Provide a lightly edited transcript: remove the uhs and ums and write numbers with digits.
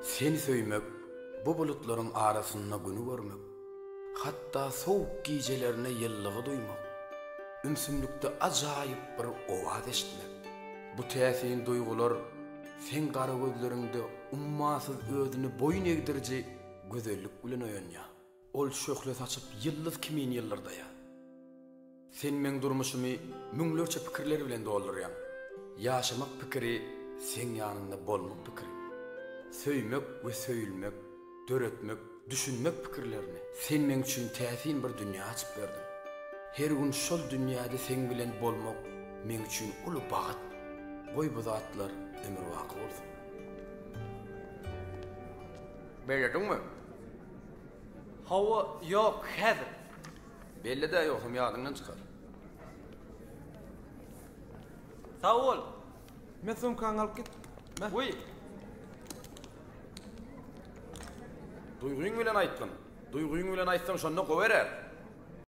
Seni söymek, bu bulutların arasında günü görmek, hatta soğuk gecelerine yıllığı duymak, ümsümlükte acayip bir ovad eşitmek. Bu täsin duygular sen kara gözlerinde ummasız özünü boyun egdirici gözellik bilen oýanja. Ol şöhle saçıp yıldız kimin yıllarda ya. Sen men durmuşumy müňlerçe pikirler bilen doldurýan. Yaşamak pikiri sen ýanynda bolmak pikiri. Söymek we söýülmek, döretmek, düşünmek pikirlerini sen men üçin täsin bir dünýä açyp berdin. Her gün şol dünýäde sen bilen bolmak men üçin uly bagat. Goý bu zatlar ömür waqy bolsun. Beýledingmi? Hawa ýok, häzir. Belli de ýoksam ýadyndan çykar. Sağ ol. Men sumkaňy alyp git. Uy, Duyguň bilen aýtdym. Duyguň bilen aýtsaň şonda gowy berer.